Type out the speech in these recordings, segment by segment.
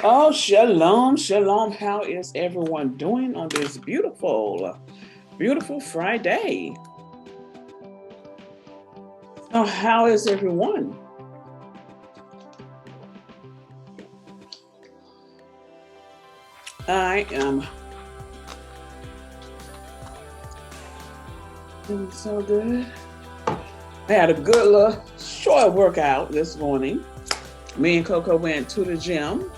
Oh, shalom, shalom. How is everyone doing on this beautiful, beautiful Friday? So, how is everyone? I am doing so good. I had a good little short workout this morning. Me and Coco went to the gym.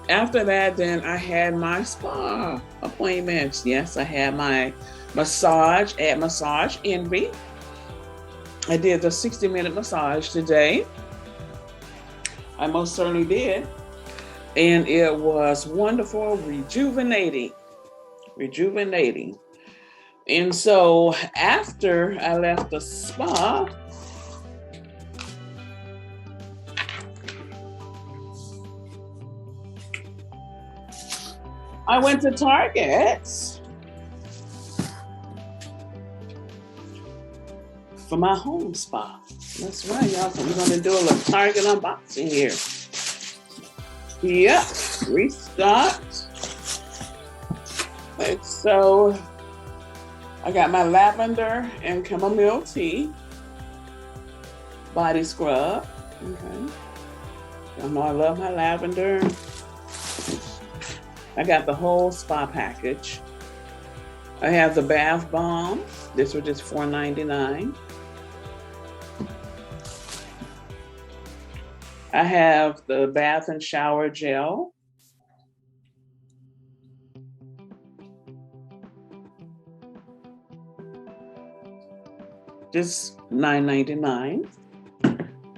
After that, then I had my spa appointments. Yes, I had my massage at Massage Envy. I did the 60-minute massage today. I most certainly did. And it was wonderful, rejuvenating. And so after I left the spa, I went to Target for my home spa. That's right, y'all. So we're going to do a little Target unboxing here. Yep, restocked. And so I got my lavender and chamomile tea body scrub. Okay. Y'all know I love my lavender. I got the whole spa package. I have the bath bomb. This was just $4.99. I have the bath and shower gel. Just $9.99.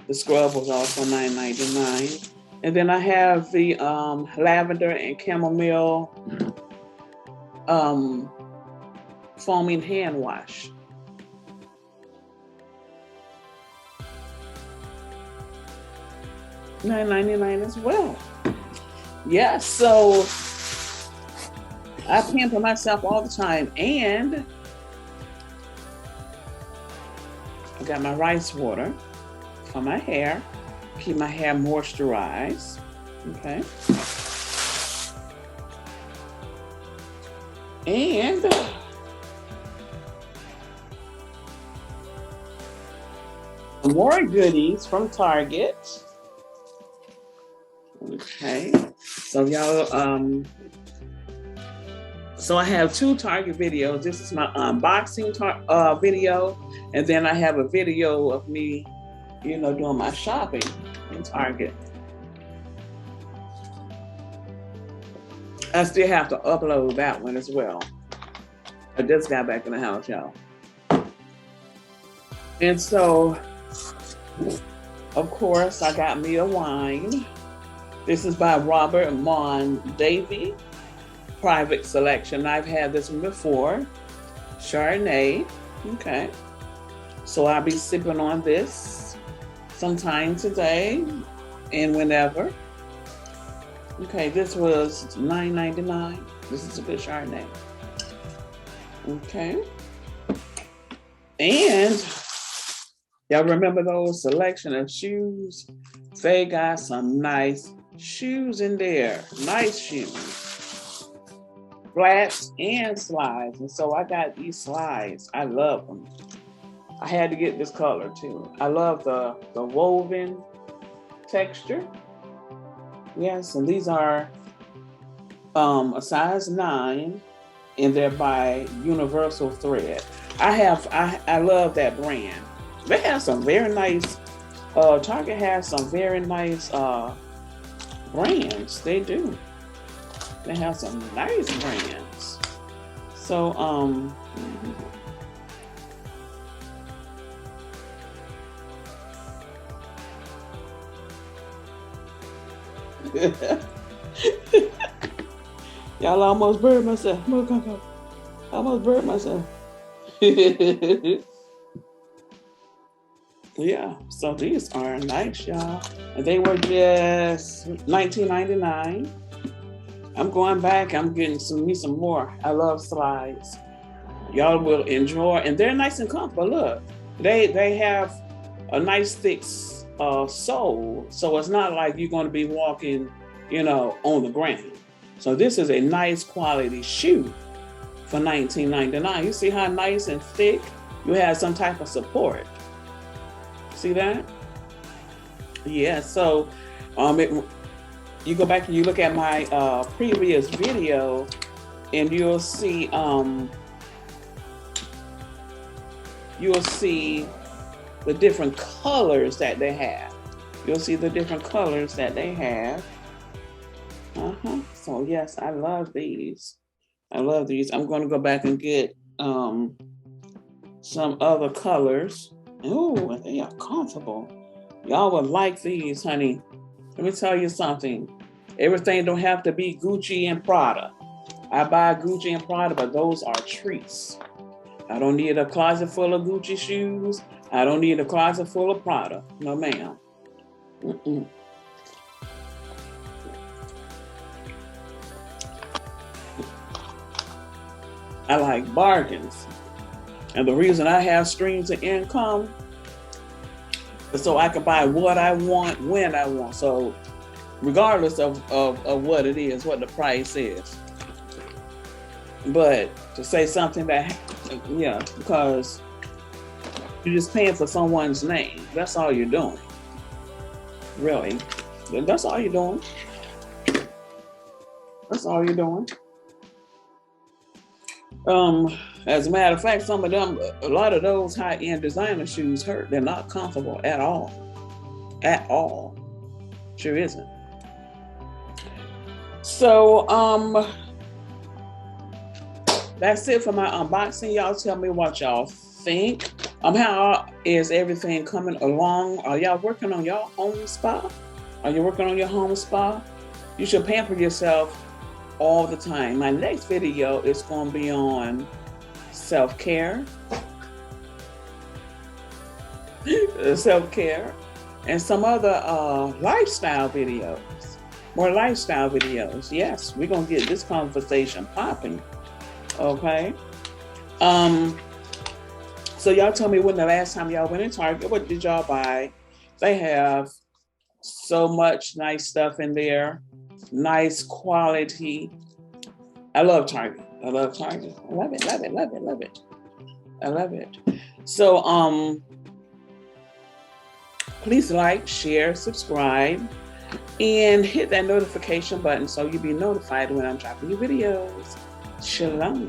The scrub was also $9.99. And then I have the lavender and chamomile foaming hand wash. $9.99 as well. Yeah, so I pamper myself all the time, and I got my rice water for my hair, keep my hair moisturized. Okay. And more goodies from Target. Okay, so y'all, so I have two Target videos. This is my unboxing video, and then I have a video of me, doing my shopping in Target. I still have to upload that one as well. I just got back in the house, y'all. And so, of course, I got me a wine. This is by Robert Mondavi, Private Selection. I've had this one before, Chardonnay. Okay, so I'll be sipping on this sometime today and whenever. Okay, this was $9.99. This is a good Chardonnay. Okay, and y'all remember those selection of shoes? They got some nice shoes in there. Nice shoes. Flats and slides. And so I got these slides. I love them. I had to get this color too. I love the woven texture. Yes, and these are a size 9, and they're by Universal Thread. I love that brand. They have some very nice, Target has some very nice brands. They do. They have some nice brands. So, y'all almost burned myself. Almost burned myself. Yeah, so these are nice, y'all. And they were just $19.99. I'm going back. I'm getting some more. I love slides. Y'all will enjoy, and they're nice and comfortable. Look, they have a nice thick sole, so it's not like you're going to be walking, on the ground. So this is a nice quality shoe for $19.99. You see how nice and thick? You have some type of support. See that? Yeah. So, you go back and you look at my previous video, and you'll see the different colors that they have. You'll see the different colors that they have. So yes, I love these. I'm going to go back and get some other colors. Ooh, they are comfortable. Y'all would like these, honey. Let me tell you something. Everything don't have to be Gucci and Prada. I buy Gucci and Prada, but those are treats. I don't need a closet full of Gucci shoes. I don't need a closet full of Prada. No, ma'am. I like bargains. And the reason I have streams of income is so I can buy what I want when I want. So regardless of what it is, what the price is. But to say something that, because you're just paying for someone's name. That's all you're doing. Really. That's all you're doing. That's all you're doing. As a matter of fact, some of them, a lot of those high-end designer shoes hurt. They're not comfortable at all. At all. Sure isn't. So, that's it for my unboxing. Y'all tell me what y'all think. How is everything coming along? Are y'all working on your home spa? Are you working on your home spa? You should pamper yourself all the time. My next video is going to be on self-care, and some other lifestyle videos. More lifestyle videos. Yes, we're going to get this conversation popping. Okay. So y'all tell me when the last time y'all went in Target, what did y'all buy? They have so much nice stuff in there. Nice quality. I love Target. I love Target. I love it, love it, love it, love it. I love it. So please like, share, subscribe, and hit that notification button so you'll be notified when I'm dropping new videos. Shalom.